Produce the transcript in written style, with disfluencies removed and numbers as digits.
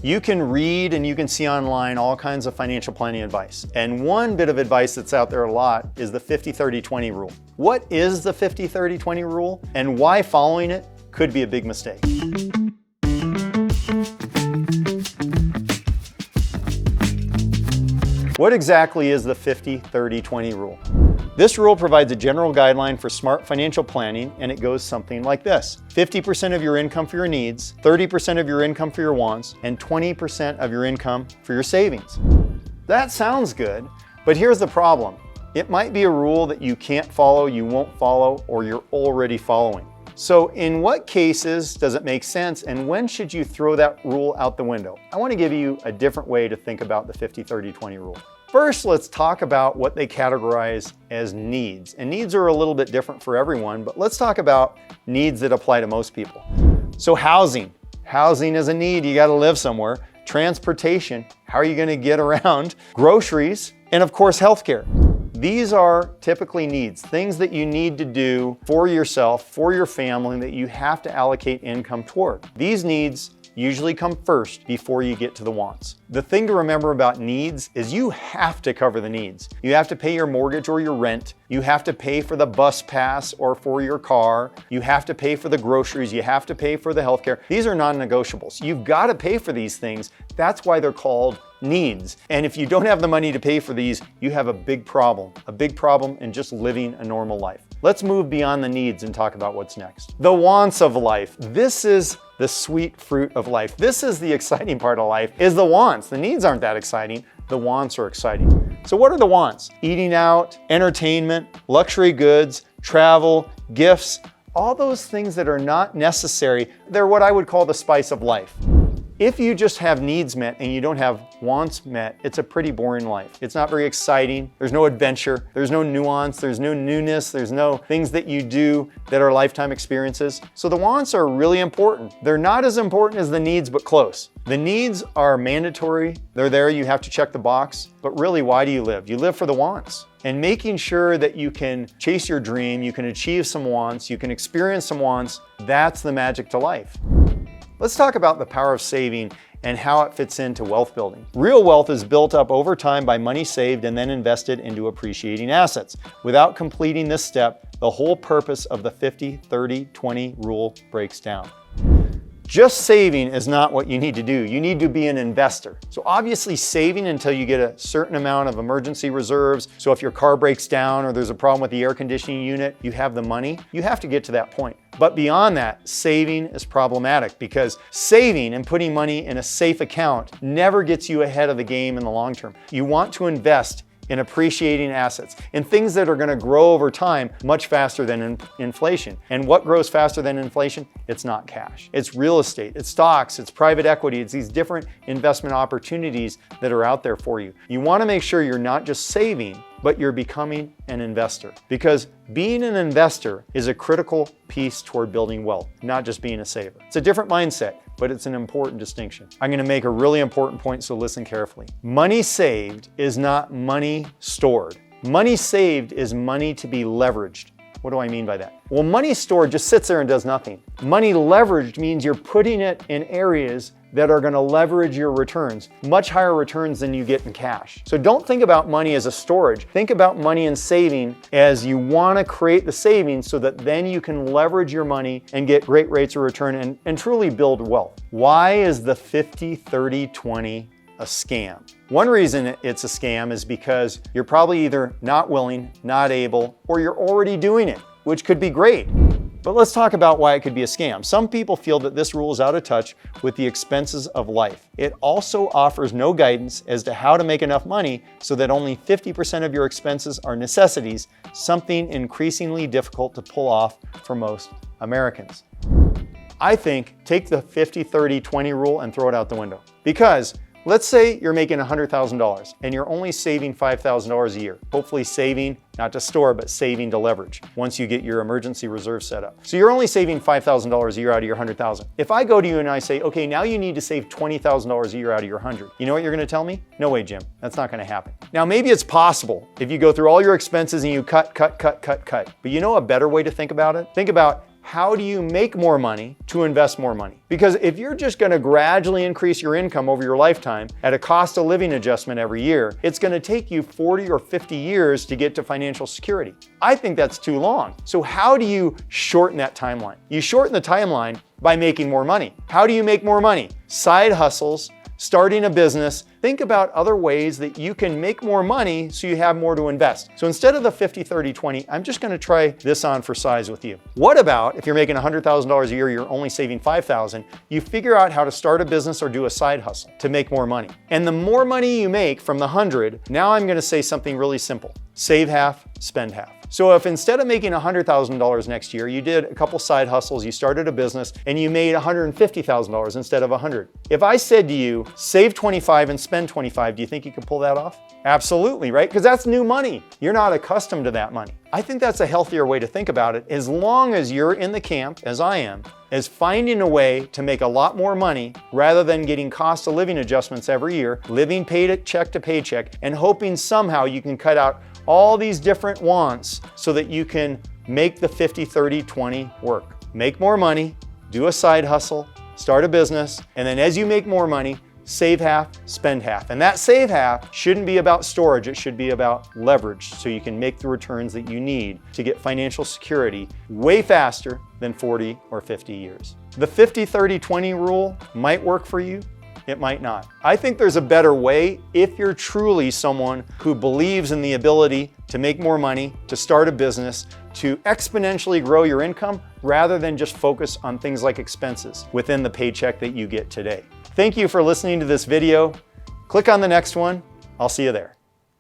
You can read and you can see online all kinds of financial planning advice. And one bit of advice that's out there a lot is the 50-30-20 rule. What is the 50-30-20 rule and why following it could be a big mistake? What exactly is the 50-30-20 rule? This rule provides a general guideline for smart financial planning, and it goes something like this. 50% of your income for your needs, 30% of your income for your wants, and 20% of your income for your savings. That sounds good, but here's the problem. It might be a rule that you can't follow, you won't follow, or you're already following. So in what cases does it make sense, and when should you throw that rule out the window? I want to give you a different way to think about the 50-30-20 rule. First, let's talk about what they categorize as needs. And needs are a little bit different for everyone, but let's talk about needs that apply to most people. So housing. Housing is a need, you got to live somewhere. Transportation, how are you going to get around? Groceries, and of course, healthcare. These are typically needs, things that you need to do for yourself, for your family, that you have to allocate income toward. These needs usually come first before you get to the wants. The thing to remember about needs is you have to cover the needs. You have to pay your mortgage or your rent. You have to pay for the bus pass or for your car. You have to pay for the groceries. You have to pay for the healthcare. These are non-negotiables. You've got to pay for these things. That's why they're called needs. And if you don't have the money to pay for these, you have a big problem in just living a normal life. Let's move beyond the needs and talk about what's next. The wants of life. This is the sweet fruit of life. This is the exciting part of life, is the wants. The needs aren't that exciting. The wants are exciting. So what are the wants? Eating out, entertainment, luxury goods, travel, gifts, all those things that are not necessary. They're what I would call the spice of life. If you just have needs met and you don't have wants met, it's a pretty boring life. It's not very exciting. There's no adventure. There's no nuance. There's no newness. There's no things that you do that are lifetime experiences. So the wants are really important. They're not as important as the needs, but close. The needs are mandatory. They're there. You have to check the box. But really, why do you live? You live for the wants. And making sure that you can chase your dream, you can achieve some wants, you can experience some wants, that's the magic to life. Let's talk about the power of saving and how it fits into wealth building. Real wealth is built up over time by money saved and then invested into appreciating assets. Without completing this step, the whole purpose of the 50-30-20 rule breaks down. Just saving is not what you need to do. You need to be an investor. So obviously saving until you get a certain amount of emergency reserves. So if your car breaks down or there's a problem with the air conditioning unit, you have the money. You have to get to that point. But beyond that, saving is problematic because saving and putting money in a safe account never gets you ahead of the game in the long term. You want to invest in appreciating assets, in things that are going to grow over time much faster than inflation. And what grows faster than inflation? It's not cash. It's real estate, it's stocks, it's private equity, it's these different investment opportunities that are out there for you. You want to make sure you're not just saving, but you're becoming an investor. Because being an investor is a critical piece toward building wealth, not just being a saver. It's a different mindset, but it's an important distinction. I'm going to make a really important point, so listen carefully. Money saved is not money stored. Money saved is money to be leveraged. What do I mean by that? Well, money stored just sits there and does nothing. Money leveraged means you're putting it in areas that are going to leverage your returns, much higher returns than you get in cash. So don't think about money as a storage. Think about money and saving as you want to create the savings so that then you can leverage your money and get great rates of return and truly build wealth. Why is the 50-30-20 a scam? One reason it's a scam is because you're probably either not willing, not able, or you're already doing it, which could be great. But let's talk about why it could be a scam. Some people feel that this rule is out of touch with the expenses of life. It also offers no guidance as to how to make enough money so that only 50% of your expenses are necessities, something increasingly difficult to pull off for most Americans. I think take the 50-30-20 rule and throw it out the window. Because let's say you're making $100,000 and you're only saving $5,000 a year. Hopefully saving, not to store, but saving to leverage once you get your emergency reserve set up. So you're only saving $5,000 a year out of your $100,000. If I go to you and I say, okay, now you need to save $20,000 a year out of your $100,000, you know what you're gonna tell me? No way, Jim, that's not gonna happen. Now maybe it's possible if you go through all your expenses and you cut. But you know a better way to think about it? Think about how do you make more money to invest more money? Because if you're just going to gradually increase your income over your lifetime at a cost of living adjustment every year, it's going to take you 40 or 50 years to get to financial security. I think that's too long. So how do you shorten that timeline? You shorten the timeline by making more money. How do you make more money? Side hustles, starting a business. Think about other ways that you can make more money so you have more to invest. So instead of the 50, 30, 20, I'm just going to try this on for size with you. What about if you're making $100,000 a year, you're only saving $5,000, you figure out how to start a business or do a side hustle to make more money. And the more money you make from the 100, now I'm going to say something really simple. Save half, spend half. So if instead of making $100,000 next year, you did a couple side hustles, you started a business, and you made $150,000 instead of $100. If I said to you, save 25 and spend 25, do you think you could pull that off? Absolutely, right? Because that's new money. You're not accustomed to that money. I think that's a healthier way to think about it, as long as you're in the camp, as I am, as finding a way to make a lot more money rather than getting cost of living adjustments every year, living paycheck to paycheck, and hoping somehow you can cut out all these different wants so that you can make the 50, 30, 20 work. Make more money, do a side hustle, start a business, and then as you make more money, save half, spend half. And that save half shouldn't be about storage, it should be about leverage, so you can make the returns that you need to get financial security way faster than 40 or 50 years. The 50, 30, 20 rule might work for you. It might not. I think there's a better way if you're truly someone who believes in the ability to make more money, to start a business, to exponentially grow your income rather than just focus on things like expenses within the paycheck that you get today. Thank you for listening to this video. Click on the next one. I'll see you there.